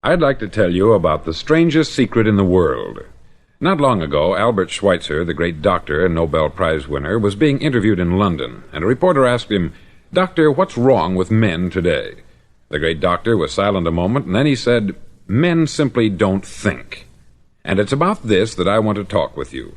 I'd like to tell you about the strangest secret in the world. Not long ago, Albert Schweitzer, the great doctor and Nobel Prize winner, was being interviewed in London, and a reporter asked him, "Doctor, what's wrong with men today?" The great doctor was silent a moment, and then he said, "Men simply don't think." And it's about this that I want to talk with you.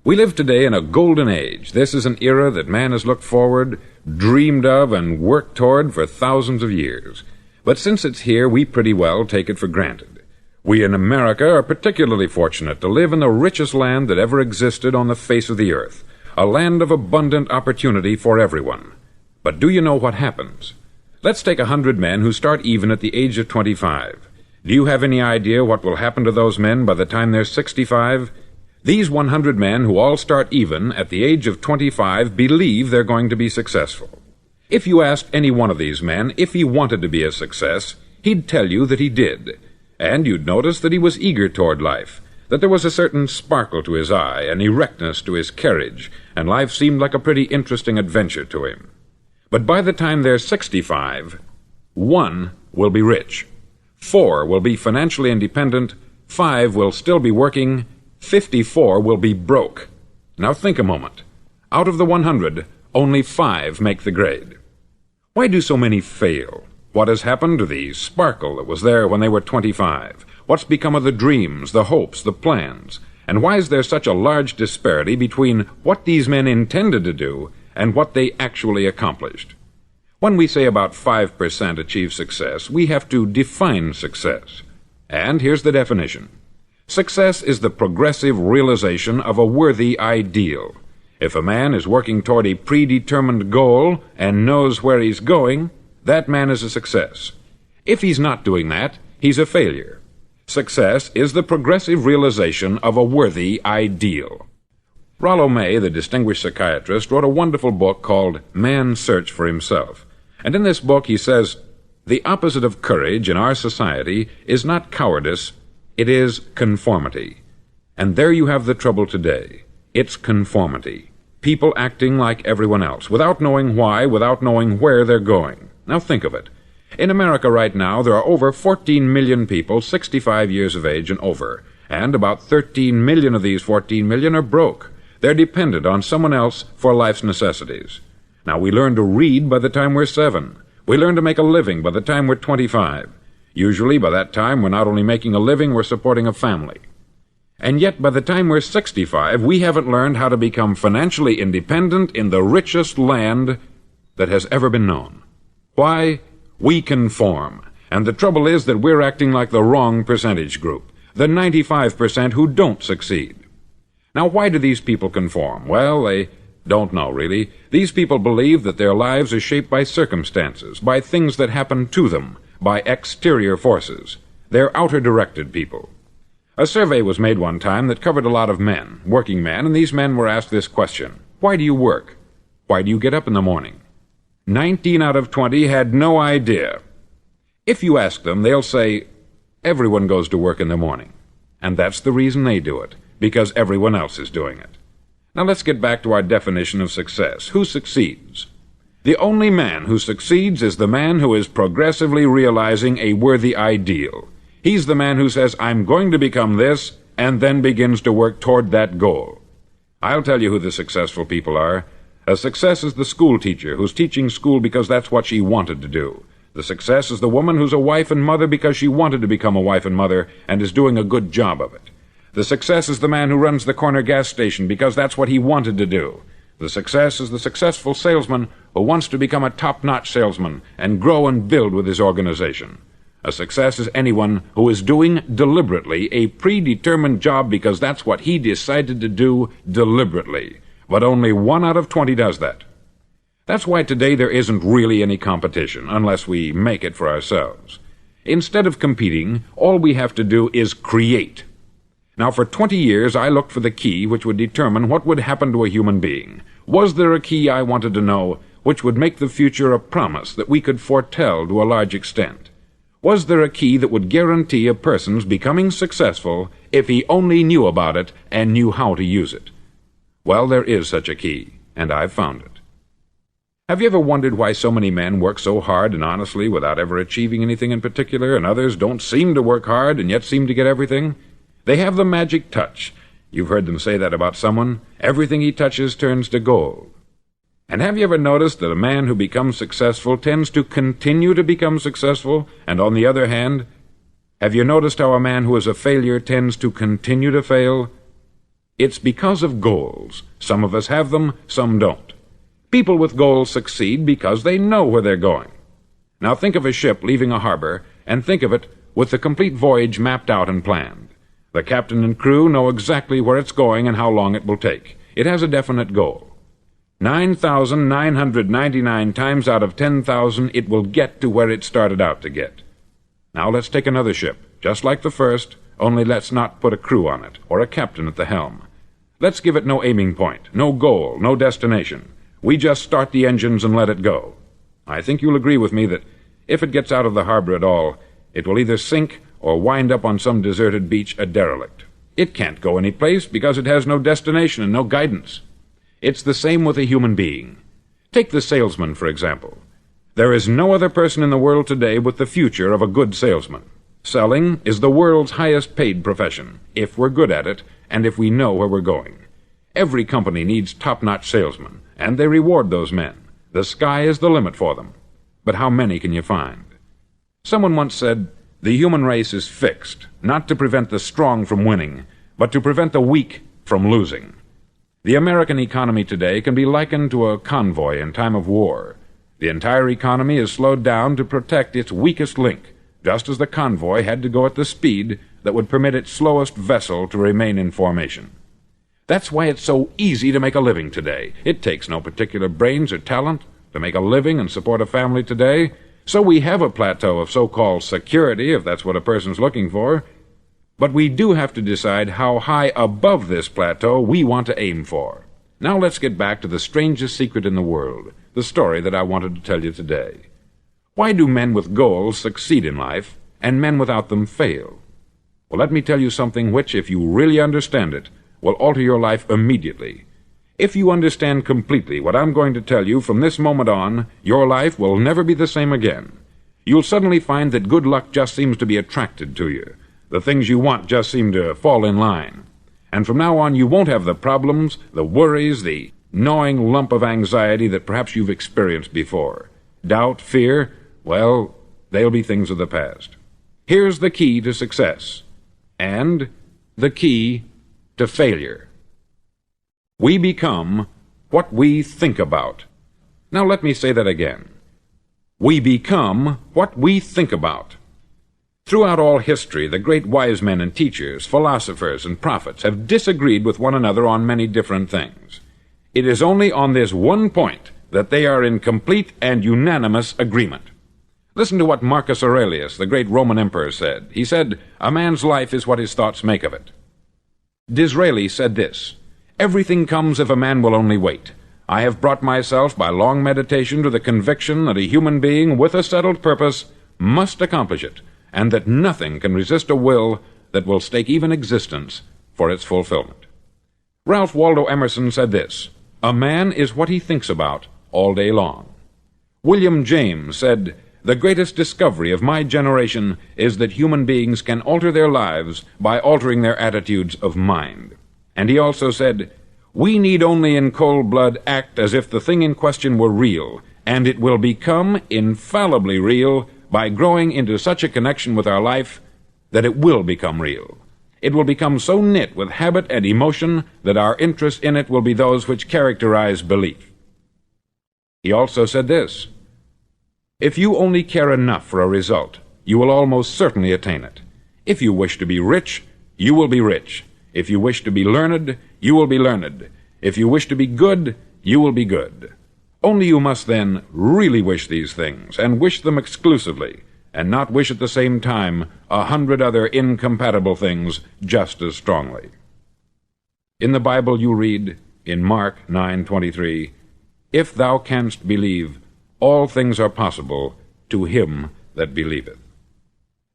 We live today in a golden age. This is an era that man has looked forward, dreamed of, and worked toward for thousands of years. But since it's here, we pretty well take it for granted. We in America are particularly fortunate to live in the richest land that ever existed on the face of the earth, a land of abundant opportunity for everyone. But do you know what happens? Let's take 100 men who start even at the age of 25. Do you have any idea what will happen to those men by the time they're 65? These 100 men who all start even at the age of 25 believe they're going to be successful. If you asked any one of these men if he wanted to be a success, he'd tell you that he did. And you'd notice that he was eager toward life, that there was a certain sparkle to his eye, an erectness to his carriage, and life seemed like a pretty interesting adventure to him. But by the time they're 65, 1 will be rich, 4 will be financially independent, 5 will still be working, 54 will be broke. Now think a moment. Out of the 100, only 5 make the grade. Why do so many fail? What has happened to the sparkle that was there when they were 25? What's become of the dreams, the hopes, the plans? And why is there such a large disparity between what these men intended to do and what they actually accomplished? When we say about 5% achieve success, we have to define success. And here's the definition. Success is the progressive realization of a worthy ideal. If a man is working toward a predetermined goal and knows where he's going, that man is a success. If he's not doing that, he's a failure. Success is the progressive realization of a worthy ideal. Rollo May, the distinguished psychiatrist, wrote a wonderful book called Man's Search for Himself. And in this book he says, "The opposite of courage in our society is not cowardice, it is conformity." And there you have the trouble today. It's conformity. People acting like everyone else, without knowing why, without knowing where they're going. Now think of it. In America right now, there are over 14 million people 65 years of age and over, and about 13 million of these 14 million are broke. They're dependent on someone else for life's necessities. Now, we learn to read by the time we're 7. We learn to make a living by the time we're 25. Usually, by that time, we're not only making a living, we're supporting a family. And yet, by the time we're 65, we haven't learned how to become financially independent in the richest land that has ever been known. Why? We conform. And the trouble is that we're acting like the wrong percentage group, the 95% who don't succeed. Now, why do these people conform? Well, they don't know, really. These people believe that their lives are shaped by circumstances, by things that happen to them, by exterior forces. They're outer-directed people. A survey was made one time that covered a lot of men, working men, and these men were asked this question: why do you work? Why do you get up in the morning? 19 out of 20 had no idea. If you ask them, they'll say, everyone goes to work in the morning. And that's the reason they do it, because everyone else is doing it. Now let's get back to our definition of success. Who succeeds? The only man who succeeds is the man who is progressively realizing a worthy ideal. He's the man who says, I'm going to become this, and then begins to work toward that goal. I'll tell you who the successful people are. A success is the school teacher who's teaching school because that's what she wanted to do. The success is the woman who's a wife and mother because she wanted to become a wife and mother and is doing a good job of it. The success is the man who runs the corner gas station because that's what he wanted to do. The success is the successful salesman who wants to become a top-notch salesman and grow and build with his organization. A success is anyone who is doing deliberately a predetermined job because that's what he decided to do deliberately. But only 1 out of 20 does that. That's why today there isn't really any competition, unless we make it for ourselves. Instead of competing, all we have to do is create. Now, for 20 years, I looked for the key which would determine what would happen to a human being. Was there a key, I wanted to know, which would make the future a promise that we could foretell to a large extent? Was there a key that would guarantee a person's becoming successful if he only knew about it and knew how to use it? Well, there is such a key, and I've found it. Have you ever wondered why so many men work so hard and honestly without ever achieving anything in particular, and others don't seem to work hard and yet seem to get everything? They have the magic touch. You've heard them say that about someone. Everything he touches turns to gold. And have you ever noticed that a man who becomes successful tends to continue to become successful, and on the other hand, have you noticed how a man who is a failure tends to continue to fail? It's because of goals. Some of us have them, some don't. People with goals succeed because they know where they're going. Now think of a ship leaving a harbor, and think of it with the complete voyage mapped out and planned. The captain and crew know exactly where it's going and how long it will take. It has a definite goal. 9,999 times out of 10,000 it will get to where it started out to get. Now let's take another ship, just like the first, only let's not put a crew on it, or a captain at the helm. Let's give it no aiming point, no goal, no destination. We just start the engines and let it go. I think you'll agree with me that if it gets out of the harbor at all, it will either sink or wind up on some deserted beach a derelict. It can't go any place because it has no destination and no guidance. It's the same with a human being. Take the salesman, for example. There is no other person in the world today with the future of a good salesman. Selling is the world's highest paid profession, if we're good at it and if we know where we're going. Every company needs top-notch salesmen, and they reward those men. The sky is the limit for them. But how many can you find? Someone once said, the human race is fixed, not to prevent the strong from winning, but to prevent the weak from losing. The American economy today can be likened to a convoy in time of war. The entire economy is slowed down to protect its weakest link, just as the convoy had to go at the speed that would permit its slowest vessel to remain in formation. That's why it's so easy to make a living today. It takes no particular brains or talent to make a living and support a family today. So we have a plateau of so-called security, if that's what a person's looking for. But we do have to decide how high above this plateau we want to aim for. Now let's get back to the strangest secret in the world, the story that I wanted to tell you today. Why do men with goals succeed in life, and men without them fail? Well, let me tell you something which, if you really understand it, will alter your life immediately. If you understand completely what I'm going to tell you from this moment on, your life will never be the same again. You'll suddenly find that good luck just seems to be attracted to you. The things you want just seem to fall in line. And from now on, you won't have the problems, the worries, the gnawing lump of anxiety that perhaps you've experienced before. Doubt, fear, well, they'll be things of the past. Here's the key to success, and the key to failure. We become what we think about. Now let me say that again. We become what we think about. Throughout all history, the great wise men and teachers, philosophers and prophets have disagreed with one another on many different things. It is only on this one point that they are in complete and unanimous agreement. Listen to what Marcus Aurelius, the great Roman emperor, said. He said, "A man's life is what his thoughts make of it." Disraeli said this, "Everything comes if a man will only wait. I have brought myself by long meditation to the conviction that a human being with a settled purpose must accomplish it, and that nothing can resist a will that will stake even existence for its fulfillment." Ralph Waldo Emerson said this, "A man is what he thinks about all day long." William James said, "The greatest discovery of my generation is that human beings can alter their lives by altering their attitudes of mind." And he also said, "We need only in cold blood act as if the thing in question were real, and it will become infallibly real by growing into such a connection with our life that it will become real. It will become so knit with habit and emotion that our interest in it will be those which characterize belief." He also said this, "If you only care enough for a result, you will almost certainly attain it. If you wish to be rich, you will be rich. If you wish to be learned, you will be learned. If you wish to be good, you will be good. Only you must then really wish these things, and wish them exclusively, and not wish at the same time 100 other incompatible things just as strongly." In the Bible you read, in Mark 9:23, "If thou canst believe, all things are possible to him that believeth."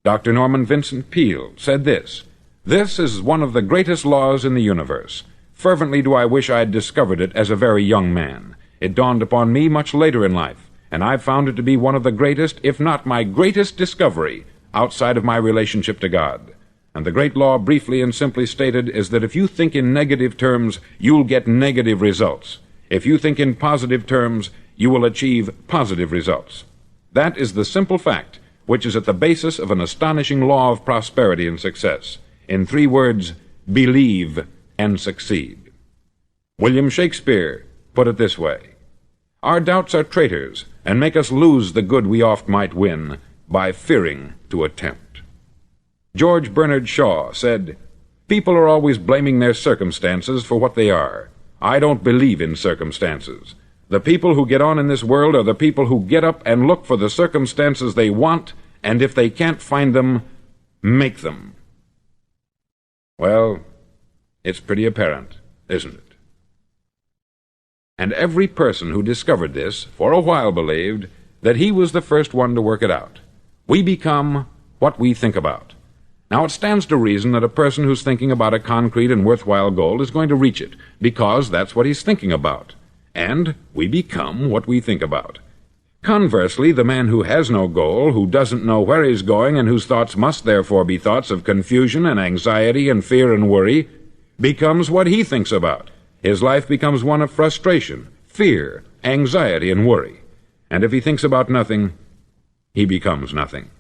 Dr. Norman Vincent Peale said this, "This is one of the greatest laws in the universe. Fervently do I wish I had discovered it as a very young man. It dawned upon me much later in life, and I've found it to be one of the greatest, if not my greatest discovery, outside of my relationship to God. And the great law, briefly and simply stated, is that if you think in negative terms, you'll get negative results. If you think in positive terms, you will achieve positive results. That is the simple fact which is at the basis of an astonishing law of prosperity and success. In 3 words, believe and succeed. William Shakespeare put it this way: "Our doubts are traitors, and make us lose the good we oft might win, by fearing to attempt." George Bernard Shaw said, "People are always blaming their circumstances for what they are. I don't believe in circumstances. The people who get on in this world are the people who get up and look for the circumstances they want, and if they can't find them, make them." Well, it's pretty apparent, isn't it? And every person who discovered this for a while believed that he was the first one to work it out. We become what we think about. Now, it stands to reason that a person who's thinking about a concrete and worthwhile goal is going to reach it, because that's what he's thinking about. And we become what we think about. Conversely, the man who has no goal, who doesn't know where he's going, and whose thoughts must therefore be thoughts of confusion and anxiety and fear and worry, becomes what he thinks about. His life becomes one of frustration, fear, anxiety, and worry. And if he thinks about nothing, he becomes nothing.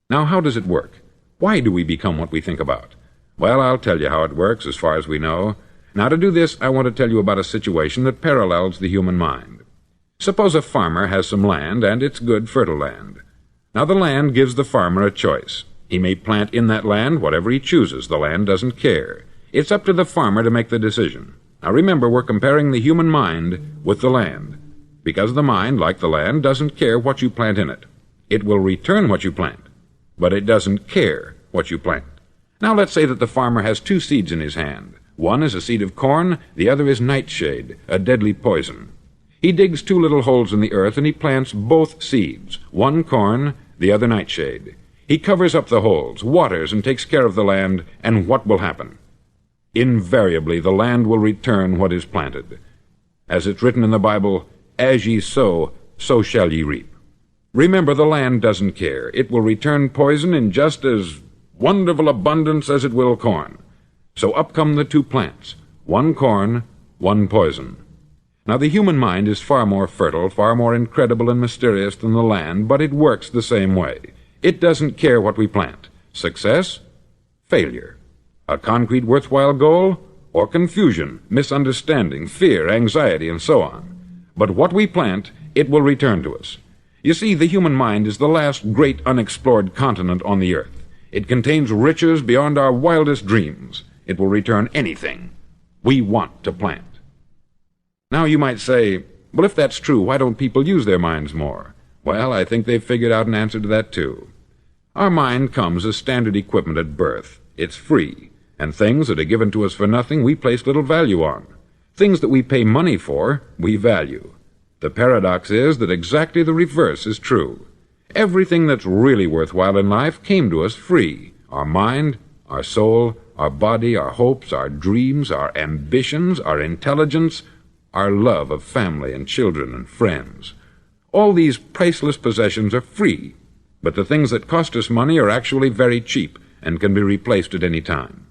Now, how does it work? Why do we become what we think about? Well, I'll tell you how it works as far as we know. Now, to do this, I want to tell you about a situation that parallels the human mind. Suppose a farmer has some land, and it's good, fertile land. Now, the land gives the farmer a choice. He may plant in that land whatever he chooses. The land doesn't care. It's up to the farmer to make the decision. Now, remember, we're comparing the human mind with the land, because the mind, like the land, doesn't care what you plant in it. It will return what you plant, but it doesn't care what you plant. Now, let's say that the farmer has 2 seeds in his hand. One is a seed of corn, the other is nightshade, a deadly poison. He digs 2 little holes in the earth, and he plants both seeds, one corn, the other nightshade. He covers up the holes, waters, and takes care of the land, and what will happen? Invariably, the land will return what is planted. As it's written in the Bible, "As ye sow, so shall ye reap." Remember, the land doesn't care. It will return poison in just as wonderful abundance as it will corn. So up come the 2 plants, one corn, one poison. Now, the human mind is far more fertile, far more incredible and mysterious than the land, but it works the same way. It doesn't care what we plant. Success, failure. A concrete, worthwhile goal, or confusion, misunderstanding, fear, anxiety, and so on. But what we plant, it will return to us. You see, the human mind is the last great unexplored continent on the earth. It contains riches beyond our wildest dreams. It will return anything we want to plant. Now, you might say, well, if that's true, why don't people use their minds more? Well, I think they've figured out an answer to that, too. Our mind comes as standard equipment at birth. It's free, and things that are given to us for nothing we place little value on. Things that we pay money for, we value. The paradox is that exactly the reverse is true. Everything that's really worthwhile in life came to us free. Our mind, our soul, our body, our hopes, our dreams, our ambitions, our intelligence, our love of family and children and friends. All these priceless possessions are free, but the things that cost us money are actually very cheap and can be replaced at any time.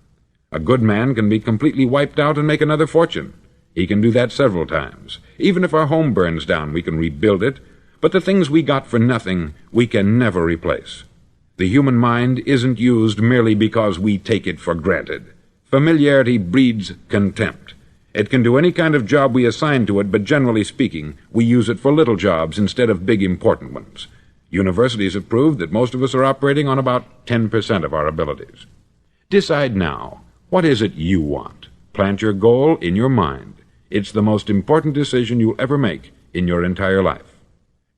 A good man can be completely wiped out and make another fortune. He can do that several times. Even if our home burns down, we can rebuild it, but the things we got for nothing, we can never replace. The human mind isn't used merely because we take it for granted. Familiarity breeds contempt. It can do any kind of job we assign to it, but generally speaking, we use it for little jobs instead of big important ones. Universities have proved that most of us are operating on about 10% of our abilities. Decide now, what is it you want? Plant your goal in your mind. It's the most important decision you'll ever make in your entire life.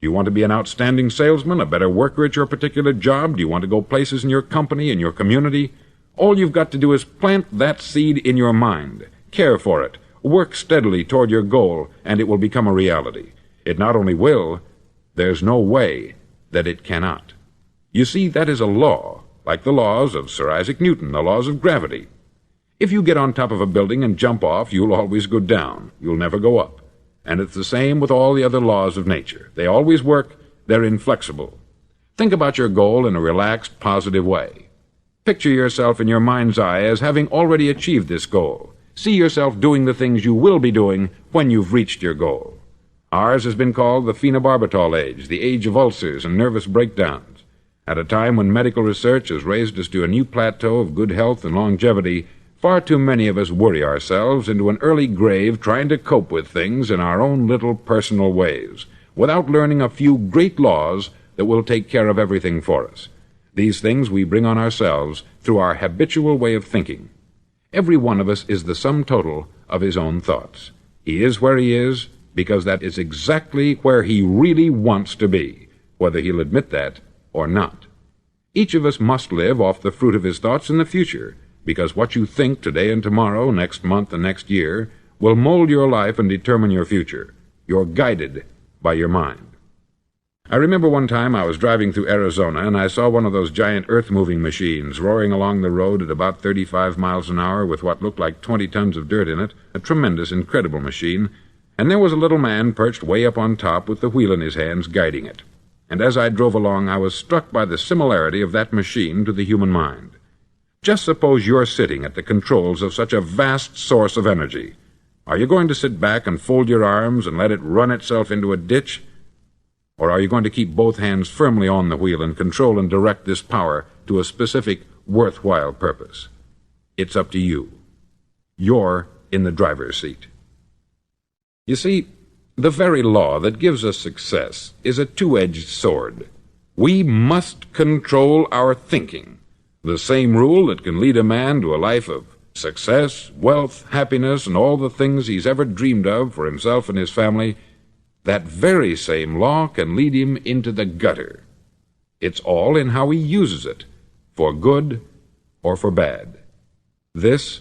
Do you want to be an outstanding salesman, a better worker at your particular job? Do you want to go places in your company, in your community? All you've got to do is plant that seed in your mind. Care for it. Work steadily toward your goal, and it will become a reality. It not only will, there's no way that it cannot. You see, that is a law, like the laws of Sir Isaac Newton, the laws of gravity. If you get on top of a building and jump off, you'll always go down. You'll never go up. And it's the same with all the other laws of nature. They always work. They're inflexible. Think about your goal in a relaxed, positive way. Picture yourself in your mind's eye as having already achieved this goal. See yourself doing the things you will be doing when you've reached your goal. Ours has been called the phenobarbital age, the age of ulcers and nervous breakdowns. At a time when medical research has raised us to a new plateau of good health and longevity, far too many of us worry ourselves into an early grave trying to cope with things in our own little personal ways, without learning a few great laws that will take care of everything for us. These things we bring on ourselves through our habitual way of thinking. Every one of us is the sum total of his own thoughts. He is where he is because that is exactly where he really wants to be, whether he'll admit that or not. Each of us must live off the fruit of his thoughts in the future, because what you think today and tomorrow, next month and next year, will mold your life and determine your future. You're guided by your mind. I remember one time I was driving through Arizona, and I saw one of those giant earth-moving machines roaring along the road at about 35 miles an hour with what looked like 20 tons of dirt in it, a tremendous, incredible machine, and there was a little man perched way up on top with the wheel in his hands guiding it. And as I drove along, I was struck by the similarity of that machine to the human mind. Just suppose you're sitting at the controls of such a vast source of energy. Are you going to sit back and fold your arms and let it run itself into a ditch? Or are you going to keep both hands firmly on the wheel and control and direct this power to a specific, worthwhile purpose? It's up to you. You're in the driver's seat. You see, the very law that gives us success is a two-edged sword. We must control our thinking. The same rule that can lead a man to a life of success, wealth, happiness, and all the things he's ever dreamed of for himself and his family, that very same law can lead him into the gutter. It's all in how he uses it, for good or for bad. This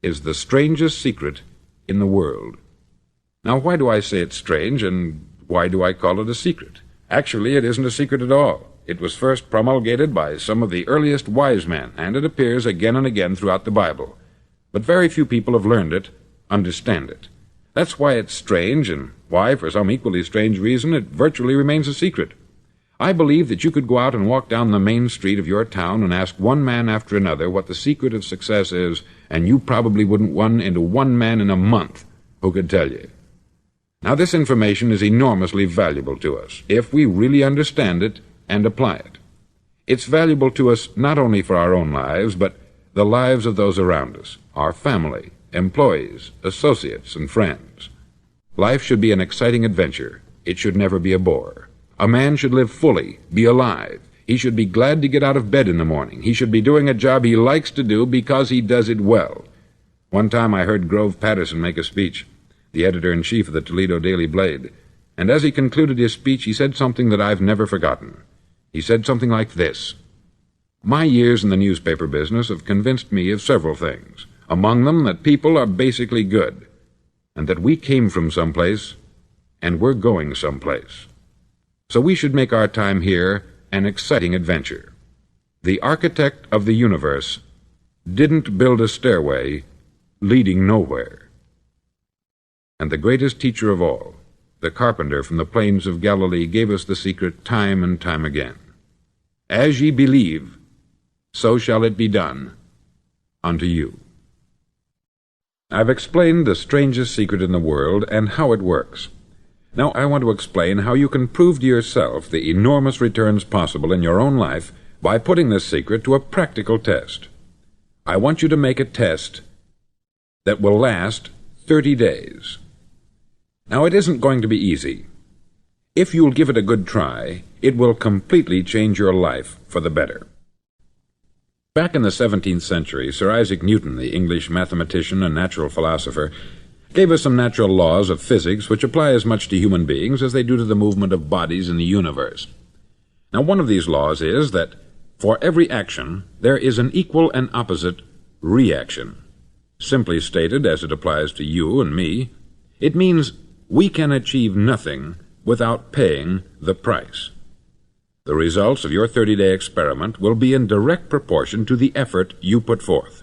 is the strangest secret in the world. Now, why do I say it's strange, and why do I call it a secret? Actually, it isn't a secret at all. It was first promulgated by some of the earliest wise men, and it appears again and again throughout the Bible. But very few people have learned it, understand it. That's why it's strange, and why, for some equally strange reason, it virtually remains a secret. I believe that you could go out and walk down the main street of your town and ask one man after another what the secret of success is, and you probably wouldn't run into one man in a month who could tell you. Now, this information is enormously valuable to us, if we really understand it and apply it. It's valuable to us not only for our own lives, but the lives of those around us, our family, employees, associates, and friends. Life should be an exciting adventure. It should never be a bore. A man should live fully, be alive. He should be glad to get out of bed in the morning. He should be doing a job he likes to do because he does it well. One time I heard Grove Patterson make a speech, the editor-in-chief of the Toledo Daily Blade, and as he concluded his speech, he said something that I've never forgotten. He said something like this: "My years in the newspaper business have convinced me of several things, among them that people are basically good, and that we came from someplace, and we're going someplace. So we should make our time here an exciting adventure. The architect of the universe didn't build a stairway leading nowhere." And the greatest teacher of all, the carpenter from the plains of Galilee, gave us the secret time and time again. "As ye believe, so shall it be done unto you." I've explained the strangest secret in the world and how it works. Now I want to explain how you can prove to yourself the enormous returns possible in your own life by putting this secret to a practical test. I want you to make a test that will last 30 days. Now, it isn't going to be easy. If you'll give it a good try, it will completely change your life for the better. Back in the 17th century, Sir Isaac Newton, the English mathematician and natural philosopher, gave us some natural laws of physics which apply as much to human beings as they do to the movement of bodies in the universe. Now, one of these laws is that for every action there is an equal and opposite reaction. Simply stated, as it applies to you and me, it means we can achieve nothing without paying the price. The results of your 30-day experiment will be in direct proportion to the effort you put forth.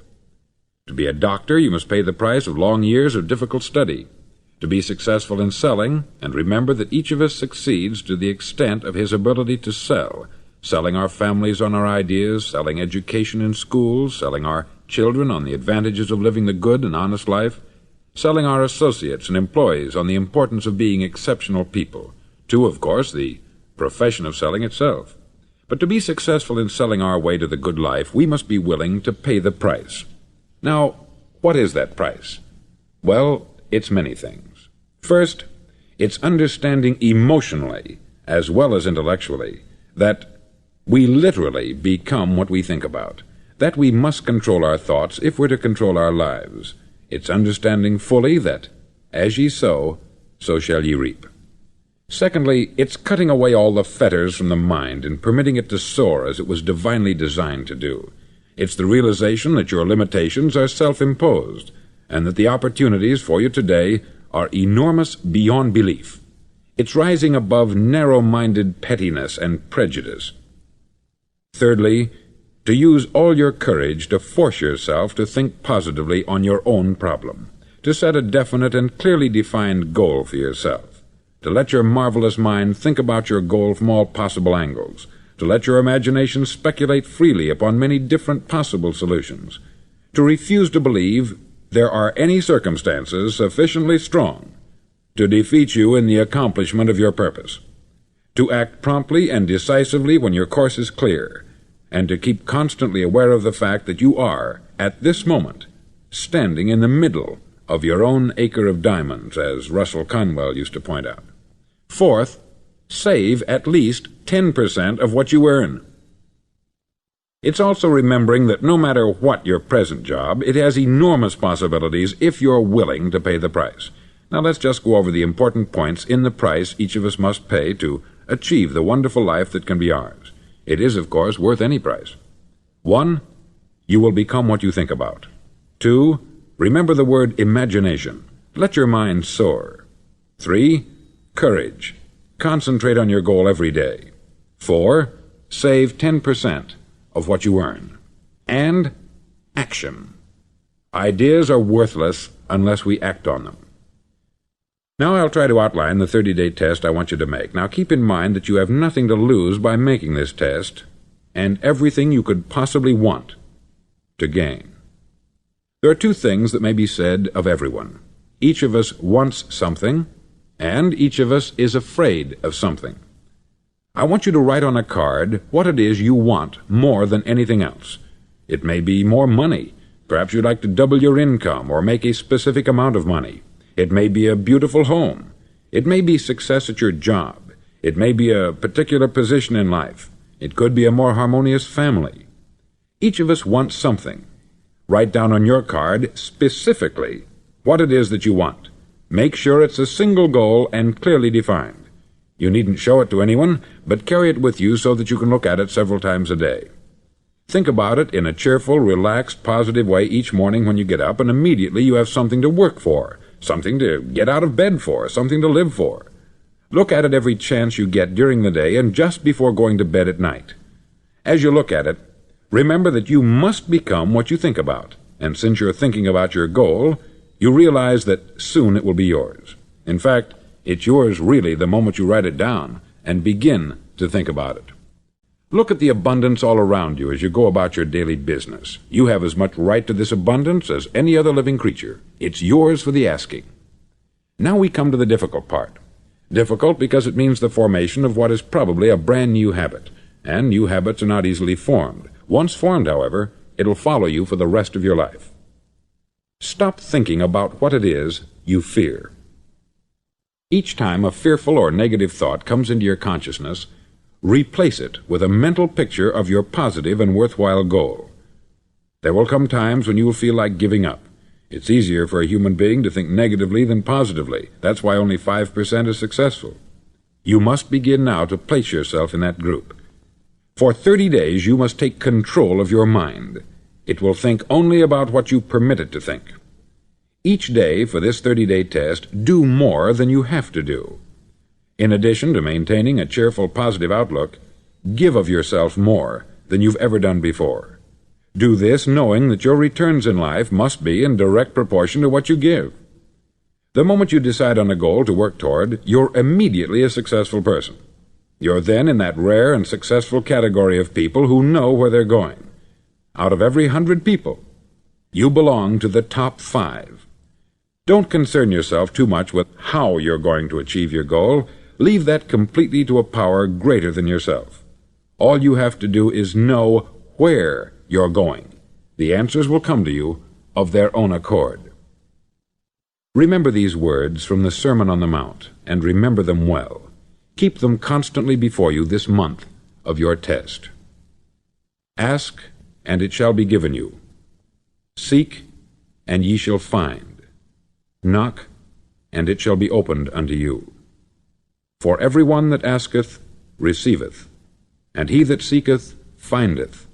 To be a doctor, you must pay the price of long years of difficult study. to be successful in selling, and remember that each of us succeeds to the extent of his ability to sell, selling our families on our ideas, selling education in schools, selling our children on the advantages of living the good and honest life, selling our associates and employees on the importance of being exceptional people, to, of course, the profession of selling itself. But to be successful in selling our way to the good life, we must be willing to pay the price. Now, what is that price? Well, it's many things. First, it's understanding emotionally, as well as intellectually, that we literally become what we think about, that we must control our thoughts if we're to control our lives. It's understanding fully that, as ye sow, so shall ye reap. Secondly, it's cutting away all the fetters from the mind and permitting it to soar as it was divinely designed to do. It's the realization that your limitations are self-imposed, and that the opportunities for you today are enormous beyond belief. It's rising above narrow-minded pettiness and prejudice. Thirdly, to use all your courage to force yourself to think positively on your own problem, to set a definite and clearly defined goal for yourself, to let your marvelous mind think about your goal from all possible angles, to let your imagination speculate freely upon many different possible solutions, to refuse to believe there are any circumstances sufficiently strong to defeat you in the accomplishment of your purpose, to act promptly and decisively when your course is clear, and to keep constantly aware of the fact that you are, at this moment, standing in the middle of your own acre of diamonds, as Russell Conwell used to point out. Fourth, save at least 10% of what you earn. It's also remembering that no matter what your present job, it has enormous possibilities if you're willing to pay the price. Now let's just go over the important points in the price each of us must pay to achieve the wonderful life that can be ours. It is, of course, worth any price. 1. You will become what you think about. 2. Remember the word imagination. Let your mind soar. 3. Courage. Concentrate on your goal every day. 4. Save 10% of what you earn. And action. Ideas are worthless unless we act on them. Now I'll try to outline the 30-day test I want you to make. Now keep in mind that you have nothing to lose by making this test, and everything you could possibly want to gain. There are two things that may be said of everyone. Each of us wants something, and each of us is afraid of something. I want you to write on a card what it is you want more than anything else. It may be more money. Perhaps you'd like to double your income or make a specific amount of money. It may be a beautiful home. It may be success at your job. It may be a particular position in life. It could be a more harmonious family. Each of us wants something. Write down on your card specifically what it is that you want. Make sure it's a single goal and clearly defined. You needn't show it to anyone, but carry it with you so that you can look at it several times a day. Think about it in a cheerful, relaxed, positive way each morning when you get up, and immediately you have something to work for, something to get out of bed for, something to live for. Look at it every chance you get during the day and just before going to bed at night. As you look at it, remember that you must become what you think about, and since you're thinking about your goal, you realize that soon it will be yours. In fact, it's yours really the moment you write it down and begin to think about it. Look at the abundance all around you as you go about your daily business. You have as much right to this abundance as any other living creature. It's yours for the asking. Now we come to the difficult part. Difficult because it means the formation of what is probably a brand new habit, and new habits are not easily formed. Once formed, however, it'll follow you for the rest of your life. Stop thinking about what it is you fear. Each time a fearful or negative thought comes into your consciousness, replace it with a mental picture of your positive and worthwhile goal. There will come times when you will feel like giving up. It's easier for a human being to think negatively than positively. That's why only 5% is successful. You must begin now to place yourself in that group. For 30 days you must take control of your mind. It will think only about what you permit it to think. Each day for this 30-day test, do more than you have to do. In addition to maintaining a cheerful, positive outlook, give of yourself more than you've ever done before. Do this knowing that your returns in life must be in direct proportion to what you give. The moment you decide on a goal to work toward, you're immediately a successful person. You're then in that rare and successful category of people who know where they're going. Out of every 100 people, you belong to the top 5. Don't concern yourself too much with how you're going to achieve your goal. Leave that completely to a power greater than yourself. All you have to do is know where you're going. The answers will come to you of their own accord. Remember these words from the Sermon on the Mount, and remember them well. Keep them constantly before you this month of your test. Ask, and it shall be given you. Seek, and ye shall find. Knock, and it shall be opened unto you. For every one that asketh receiveth, and he that seeketh findeth,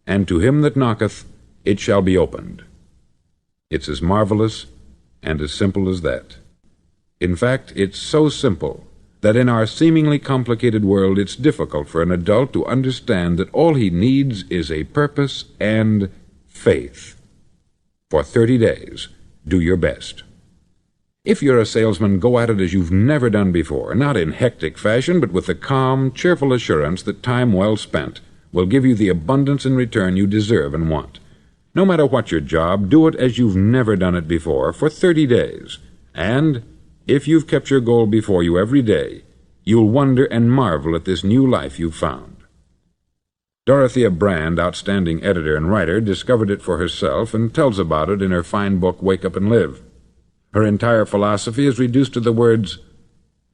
and to him that knocketh it shall be opened. It's as marvelous and as simple as that. In fact, it's so simple that in our seemingly complicated world it's difficult for an adult to understand that all he needs is a purpose and faith. For 30 days, do your best. If you're a salesman, go at it as you've never done before, not in hectic fashion, but with the calm, cheerful assurance that time well spent will give you the abundance in return you deserve and want. No matter what your job, do it as you've never done it before for 30 days. And if you've kept your goal before you every day, you'll wonder and marvel at this new life you've found. Dorothea Brand, outstanding editor and writer, discovered it for herself and tells about it in her fine book, Wake Up and Live. Her entire philosophy is reduced to the words,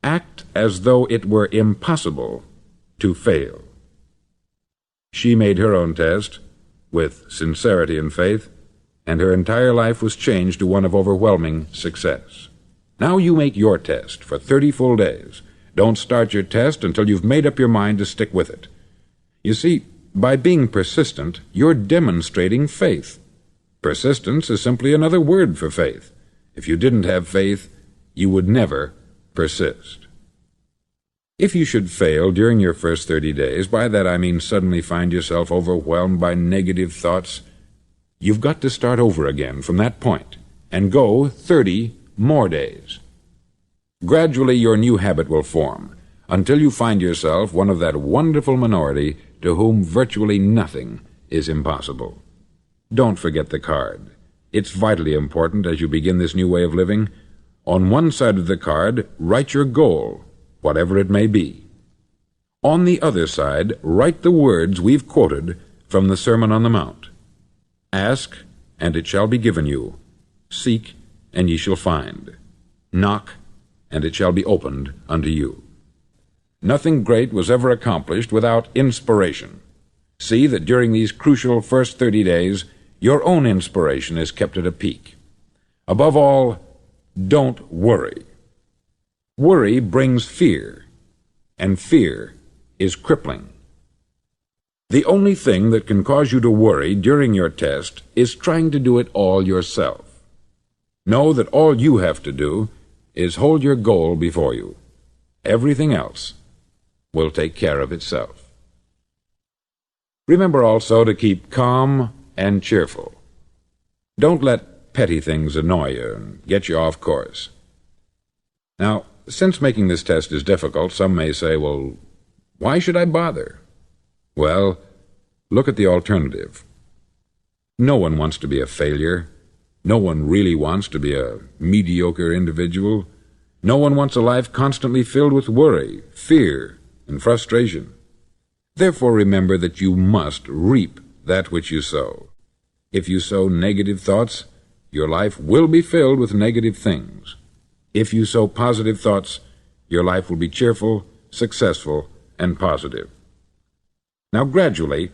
act as though it were impossible to fail. She made her own test with sincerity and faith, and her entire life was changed to one of overwhelming success. Now you make your test for 30 full days. Don't start your test until you've made up your mind to stick with it. You see, by being persistent, you're demonstrating faith. Persistence is simply another word for faith. If you didn't have faith, you would never persist. If you should fail during your first 30 days, by that I mean suddenly find yourself overwhelmed by negative thoughts, you've got to start over again from that point and go 30 more days. Gradually your new habit will form until you find yourself one of that wonderful minority to whom virtually nothing is impossible. Don't forget the card. It's vitally important as you begin this new way of living. On one side of the card, write your goal, whatever it may be. On the other side, write the words we've quoted from the Sermon on the Mount. Ask, and it shall be given you. Seek, and ye shall find. Knock, and it shall be opened unto you. Nothing great was ever accomplished without inspiration. See that during these crucial first 30 days, your own inspiration is kept at a peak. Above all, don't worry. Worry brings fear, and fear is crippling. The only thing that can cause you to worry during your test is trying to do it all yourself. Know that all you have to do is hold your goal before you. Everything else will take care of itself. Remember also to keep calm and cheerful. Don't let petty things annoy you and get you off course. Now, since making this test is difficult, some may say, well, why should I bother? Well, look at the alternative. No one wants to be a failure. No one really wants to be a mediocre individual. No one wants a life constantly filled with worry, fear, and frustration. Therefore, remember that you must reap that which you sow. If you sow negative thoughts, your life will be filled with negative things. If you sow positive thoughts, your life will be cheerful, successful, and positive. Now, gradually,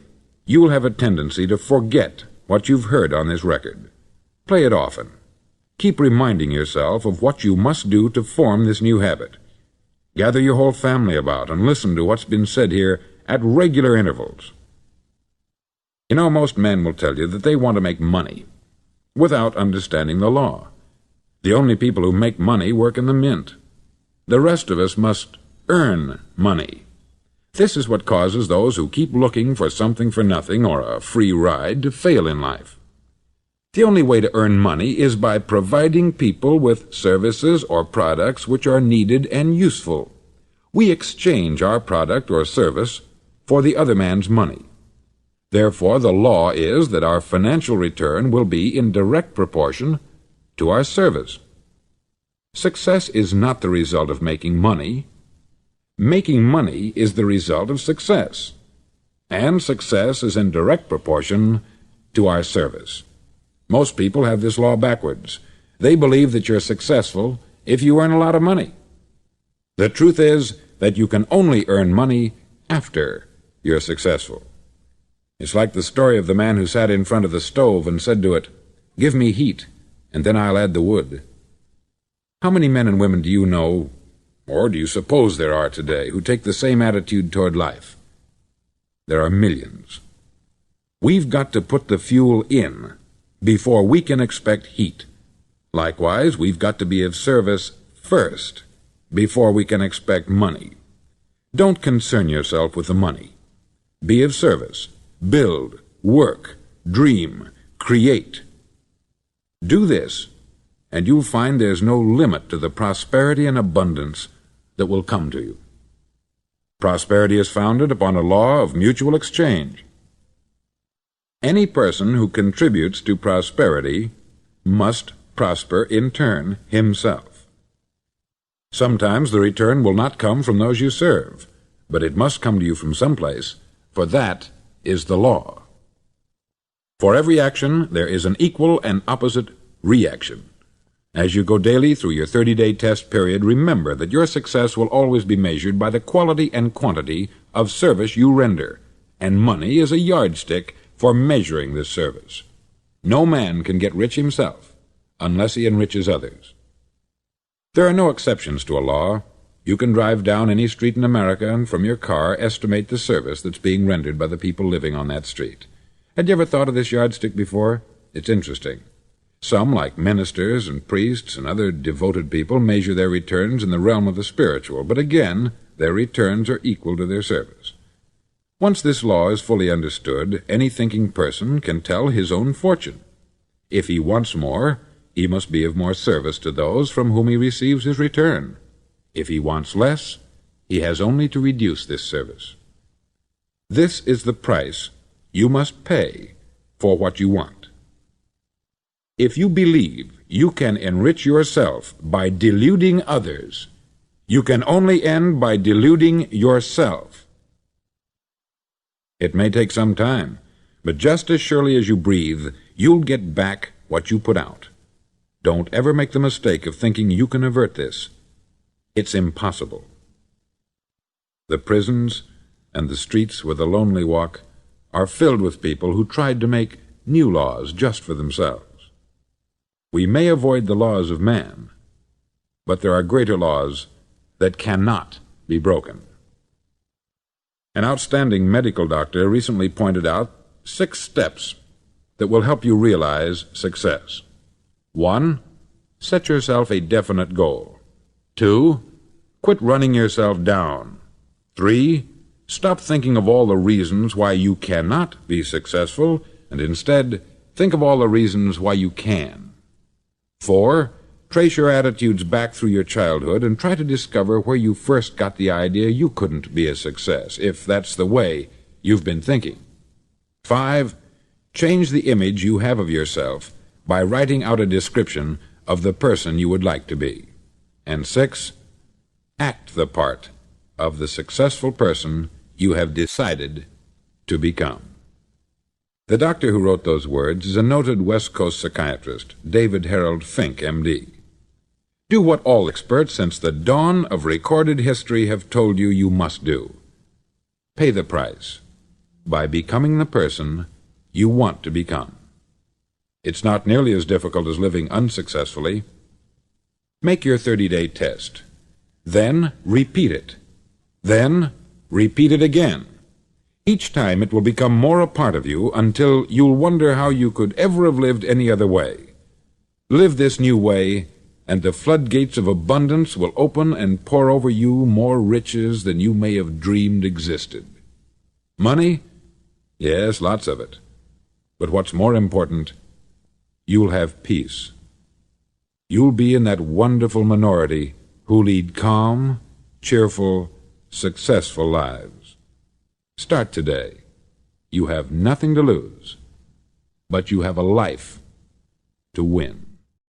you will have a tendency to forget what you've heard on this record. Play it often. Keep reminding yourself of what you must do to form this new habit. Gather your whole family about and listen to what's been said here at regular intervals. You know, most men will tell you that they want to make money without understanding the law. The only people who make money work in the mint. The rest of us must earn money. This is what causes those who keep looking for something for nothing or a free ride to fail in life. The only way to earn money is by providing people with services or products which are needed and useful. We exchange our product or service for the other man's money. Therefore, the law is that our financial return will be in direct proportion to our service. Success is not the result of making money. Making money is the result of success, and success is in direct proportion to our service. Most people have this law backwards. They believe that you're successful if you earn a lot of money. The truth is that you can only earn money after you're successful. It's like the story of the man who sat in front of the stove and said to it, "Give me heat, and then I'll add the wood." How many men and women do you know, or do you suppose there are today, who take the same attitude toward life? There are millions. We've got to put the fuel in before we can expect heat. Likewise, we've got to be of service first before we can expect money. Don't concern yourself with the money. Be of service. Build, work, dream, create. Do this, and you'll find there's no limit to the prosperity and abundance that will come to you. Prosperity is founded upon a law of mutual exchange. Any person who contributes to prosperity must prosper in turn himself. Sometimes the return will not come from those you serve, but it must come to you from someplace, for that is the law. For every action there is an equal and opposite reaction. As you go daily through your 30-day test period, remember that your success will always be measured by the quality and quantity of service you render, and money is a yardstick for measuring this service. No man can get rich himself unless he enriches others. There are no exceptions to a law. You can drive down any street in America and from your car estimate the service that's being rendered by the people living on that street. Had you ever thought of this yardstick before? It's interesting. Some, like ministers and priests and other devoted people, measure their returns in the realm of the spiritual, but again, their returns are equal to their service. Once this law is fully understood, any thinking person can tell his own fortune. If he wants more, he must be of more service to those from whom he receives his return. If he wants less, he has only to reduce this service. This is the price you must pay for what you want. If you believe you can enrich yourself by deluding others, you can only end by deluding yourself. It may take some time, but just as surely as you breathe, you'll get back what you put out. Don't ever make the mistake of thinking you can avert this. It's impossible. The prisons and the streets where the lonely walk are filled with people who tried to make new laws just for themselves. We may avoid the laws of man, but there are greater laws that cannot be broken. An outstanding medical doctor recently pointed out 6 steps that will help you realize success. 1. Set yourself a definite goal. 2. Quit running yourself down. 3. Stop thinking of all the reasons why you cannot be successful, and instead think of all the reasons why you can. 4. Trace your attitudes back through your childhood and try to discover where you first got the idea you couldn't be a success, if that's the way you've been thinking. 5. Change the image you have of yourself by writing out a description of the person you would like to be. And 6. Act the part of the successful person you have decided to become. The doctor who wrote those words is a noted West Coast psychiatrist, David Harold Fink, M.D. Do what all experts since the dawn of recorded history have told you you must do. Pay the price by becoming the person you want to become. It's not nearly as difficult as living unsuccessfully. Make your 30-day test. Then repeat it. Then repeat it again. Each time it will become more a part of you until you'll wonder how you could ever have lived any other way. Live this new way, and the floodgates of abundance will open and pour over you more riches than you may have dreamed existed. Money? Yes, lots of it. But what's more important, you'll have peace. You'll be in that wonderful minority who lead calm, cheerful, successful lives. Start today. You have nothing to lose, but you have a life to win.